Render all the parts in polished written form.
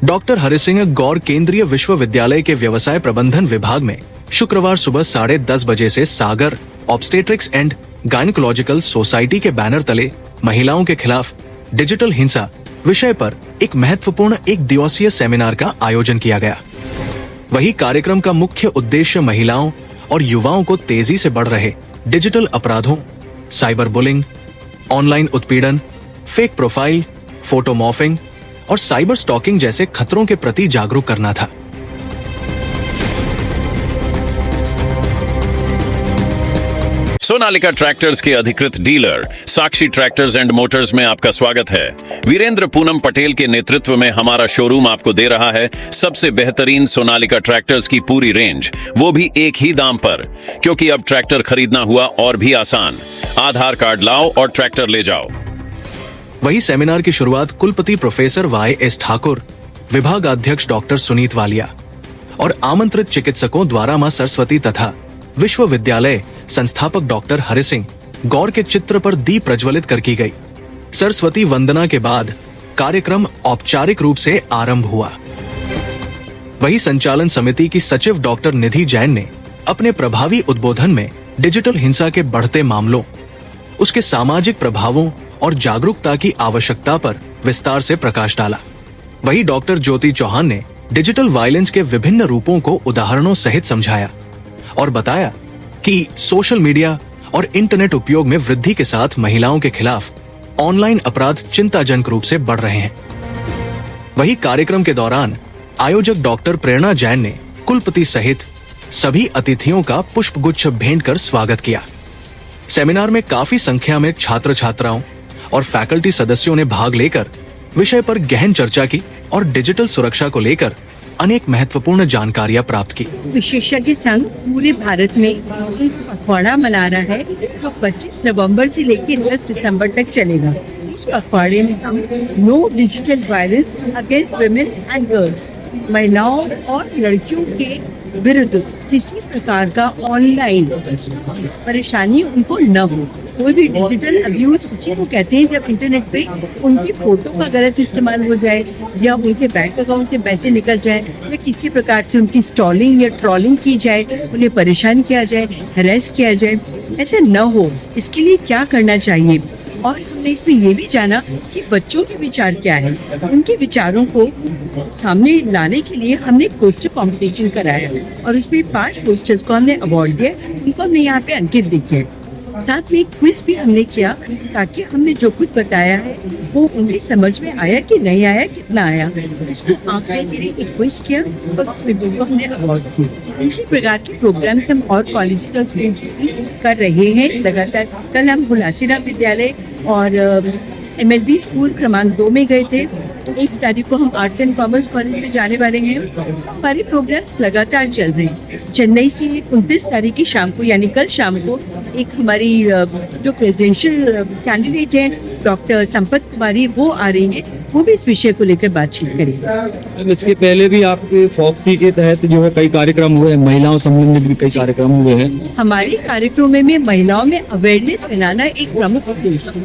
Doctor Hari Singh गौर केंद्रीय विश्वविद्यालय के व्यवसाय प्रबंधन विभाग में शुक्रवार सुबह 10:30 बजे से सागर ऑब्स्टेट्रिक्स एंड गायनेकोलॉजिकल सोसाइटी के बैनर तले महिलाओं के खिलाफ डिजिटल हिंसा विषय पर एक महत्वपूर्ण एक दिवसीय सेमिनार का आयोजन किया गया। वही कार्यक्रम का मुख्य उद्देश्य महिलाओं और युवाओं को तेजी से बढ़ रहे डिजिटल अपराधों, साइबर बुलिंग, ऑनलाइन उत्पीड़न, फेक प्रोफाइल, फोटो मॉर्फिंग और साइबर स्टॉकिंग जैसे खतरों के प्रति जागरूक करना था। सोनालिका ट्रैक्टर्स के अधिकृत dealer Sakshi tractors and Motors में आपका स्वागत है। वीरेंद्र पूनम पटेल के नेतृत्व में हमारा शोरूम आपको दे रहा है सबसे बेहतरीन सोनालिका ट्रैक्टर्स की पूरी रेंज, वो भी एक ही दाम पर। क्योंकि अब ट्रैक्टर खरीदना हुआ और भी आसान। आधार कार्ड लाओ और ट्रैक्टर ले जाओ। वही सेमिनार की शुरुआत कुलपति प्रोफेसर YS ठाकुर, विभागाध्यक्ष डॉक्टर सुनीत वालिया और आमंत्रित चिकित्सकों द्वारा मां सरस्वती तथा विश्वविद्यालय संस्थापक डॉक्टर हरि सिंह गौर के चित्र पर दीप प्रज्वलित कर की गई। सरस्वती वंदना के बाद कार्यक्रम औपचारिक रूप से आरंभ हुआ। वही संचालन समिति की सचिव डॉक्टर निधि जैन ने अपने प्रभावी उद्बोधन में डिजिटल हिंसा के बढ़ते मामलों, उसके सामाजिक प्रभावों और जागरूकता की आवश्यकता पर विस्तार से प्रकाश डाला। वही डॉक्टर ज्योति चौहान ने डिजिटल वायलेंस के विभिन्न रूपों को उदाहरणों सहित समझाया और बताया कि सोशल मीडिया और इंटरनेट उपयोग में वृद्धि के साथ महिलाओं के खिलाफ ऑनलाइन अपराध चिंताजनक रूप से बढ़ रहे हैं। वही कार्यक्रम के दौरान आयोजक डॉक्टर प्रेरणा जैन ने कुलपति सहित सभी अतिथियों का पुष्पगुच्छ भेंट कर स्वागत किया। सेमिनार में काफी संख्या में छात्र छात्राओं और फैकल्टी सदस्यों ने भाग लेकर विषय पर गहन चर्चा की और डिजिटल सुरक्षा को लेकर अनेक महत्वपूर्ण जानकारियां प्राप्त की। विशेषज्ञ संघ पूरे भारत में एक पखवाड़ा मना रहा है जो 25 नवंबर से लेकर 10 दिसंबर तक चलेगा। इस पखवाड़े में हम no digital violence against women and girls, महिलाओं और लड़कियों के विरुद्ध किसी प्रकार का ऑनलाइन परेशानी उनको न हो। कोई भी डिजिटल अब्यूज उसी को कहते हैं जब इंटरनेट पे उनकी फोटो का गलत इस्तेमाल हो जाए या उनके बैंक अकाउंट से पैसे निकल जाए या किसी प्रकार से उनकी स्टॉलिंग या ट्रॉलिंग की जाए, उन्हें परेशान किया जाए, हैरेस किया जाए। ऐसा न हो, इसके लिए क्या करना चाहिए। और हमने इसमें ये भी जाना कि बच्चों के विचार क्या है। उनके विचारों को सामने लाने के लिए हमने पोस्टर कंपटीशन कराया और उसमें 5 पोस्टर्स को हमने अवार्ड दिया। उनको हमने यहाँ पे अंकित भी किया। साथ में एक क्विज भी हमने किया ताकि हमने जो कुछ बताया है वो उनकी समझ में आया कि नहीं आया, कितना आया। इसको आंकने के लिए एक क्विज किया और उसमें दोनों हमने अवार्ड दिए। इसी प्रकार के प्रोग्राम्स हम और कॉलेजेस और स्कूल्स भी कर रहे हैं लगातार। कल हम हुलासिरा विद्यालय और MLB स्कूल क्रमांक 2 में गए थे। 1 तारीख को हम आर्ट्स एंड कॉमर्स कॉलेज में जाने वाले हैं। हमारे प्रोग्राम्स लगातार चल रहे हैं। चेन्नई से 29 तारीख की शाम को यानी कल शाम को एक हमारी जो प्रेसिडेंशियल कैंडिडेट हैं डॉक्टर संपत कुमारी, वो आ रही हैं। वो भी इस विषय को लेकर बातचीत करेंगे। इसके पहले भी आपके फॉक्सी के तहत जो है कई कार्यक्रम हुए हैं, महिलाओं संबंधित भी कई कार्यक्रम हुए हैं। हमारे कार्यक्रमों में महिलाओं में अवेयरनेस फैलाना एक प्रमुख उद्देश्य है।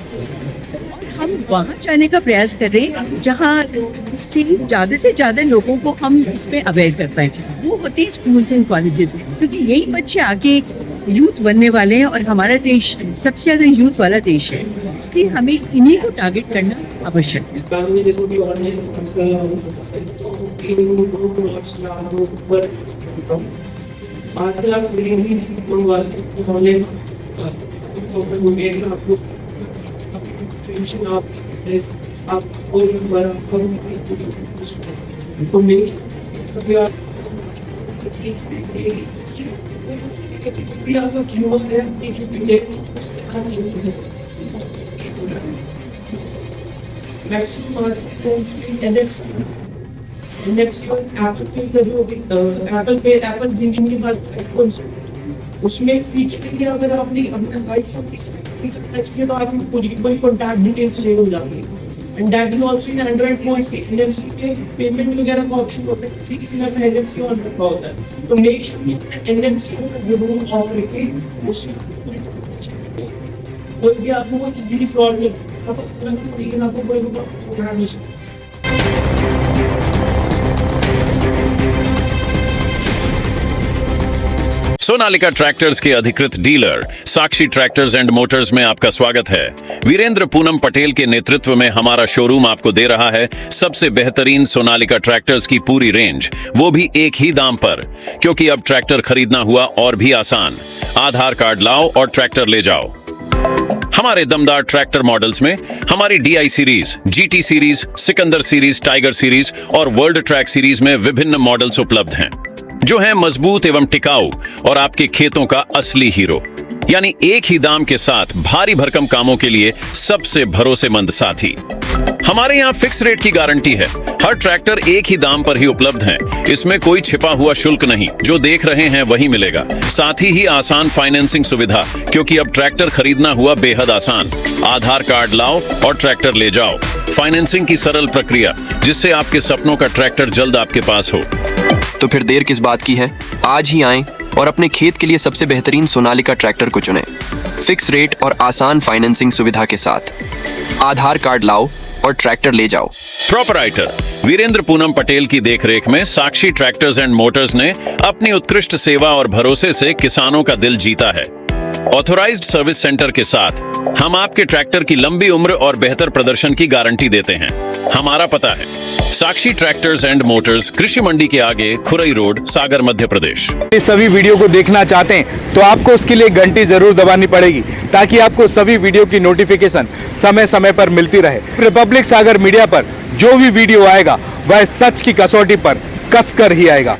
हम वहाँ जाने का प्रयास कर रहे हैं जहाँ से ज़्यादा लोगों को हम इसमें अवेयर कर पाए। वो होते हैं स्कूल्स एंड कॉलेजेस, क्योंकि यही बच्चे आगे यूथ बनने वाले हैं और हमारा देश सबसे ज़्यादा यूथ वाला देश है। इसलिए हमें इन्हीं को टारगेट करना आवश्यक है। आजकल आप उसमें एक फीचर है कि अगर आपने अपना आईफोन फीचर टच किया तो आपकी पूरी कॉन्टैक्ट डिटेल्स सेव हो जाती है। And that will also in Android phones के NFC पे पेमेंट वगैरह का ऑप्शन होता है। किसी ने अपना NFC ऑन रखा होता है तो मेक श्योर NFC को रिमूव ऑफ करके उससे कोई भी आपको इजीली फ्रॉड नहीं आपको कोई भी सोनालिका ट्रैक्टर्स के अधिकृत dealer Sakshi tractors and Motors में आपका स्वागत है। वीरेंद्र पूनम पटेल के नेतृत्व में हमारा शोरूम आपको दे रहा है सबसे बेहतरीन सोनालिका ट्रैक्टर्स की पूरी रेंज, वो भी एक ही दाम पर। क्योंकि अब ट्रैक्टर खरीदना हुआ और भी आसान। आधार कार्ड लाओ और ट्रैक्टर ले जाओ। हमारे दमदार ट्रैक्टर मॉडल्स में हमारी DI series, GT series, Sikandar series, tiger series और वर्ल्ड ट्रैक सीरीज में विभिन्न मॉडल्स उपलब्ध हैं, जो हैं मजबूत एवं टिकाऊ और आपके खेतों का असली हीरो। यानी एक ही दाम के साथ भारी भरकम कामों के लिए सबसे भरोसेमंद साथी। हमारे यहाँ फिक्स रेट की गारंटी है। हर ट्रैक्टर एक ही दाम पर ही उपलब्ध है। इसमें कोई छिपा हुआ शुल्क नहीं, जो देख रहे हैं वही मिलेगा। साथ ही आसान फाइनेंसिंग सुविधा, क्योंकि अब ट्रैक्टर खरीदना हुआ बेहद आसान। आधार कार्ड लाओ और ट्रैक्टर ले जाओ। फाइनेंसिंग की सरल प्रक्रिया, जिससे आपके सपनों का ट्रैक्टर जल्द आपके पास हो। तो फिर देर किस बात की है? आज ही आएं और अपने खेत के लिए सबसे बेहतरीन सोनालिका ट्रैक्टर को चुनें। फिक्स रेट और आसान फाइनेंसिंग सुविधा के साथ। आधार कार्ड लाओ और ट्रैक्टर ले जाओ। प्रोपराइटर वीरेंद्र पूनम पटेल की देखरेख में साक्षी ट्रैक्टर्स एंड मोटर्स ने अपनी उत्कृष्ट सेवा और भरोसे से किसानों का दिल जीता है। ऑथोराइज्ड सर्विस सेंटर के साथ हम आपके ट्रैक्टर की लंबी उम्र और बेहतर प्रदर्शन की गारंटी देते हैं। हमारा पता है साक्षी ट्रैक्टर्स एंड मोटर्स, कृषि मंडी के आगे, खुरई रोड, सागर, मध्य प्रदेश। इस सभी वीडियो को देखना चाहते हैं तो आपको उसके लिए घंटी जरूर दबानी पड़ेगी, ताकि आपको सभी वीडियो की नोटिफिकेशन समय समय पर मिलती रहे। रिपब्लिक सागर मीडिया पर जो भी वीडियो आएगा वह सच की कसौटी पर कसकर ही आएगा।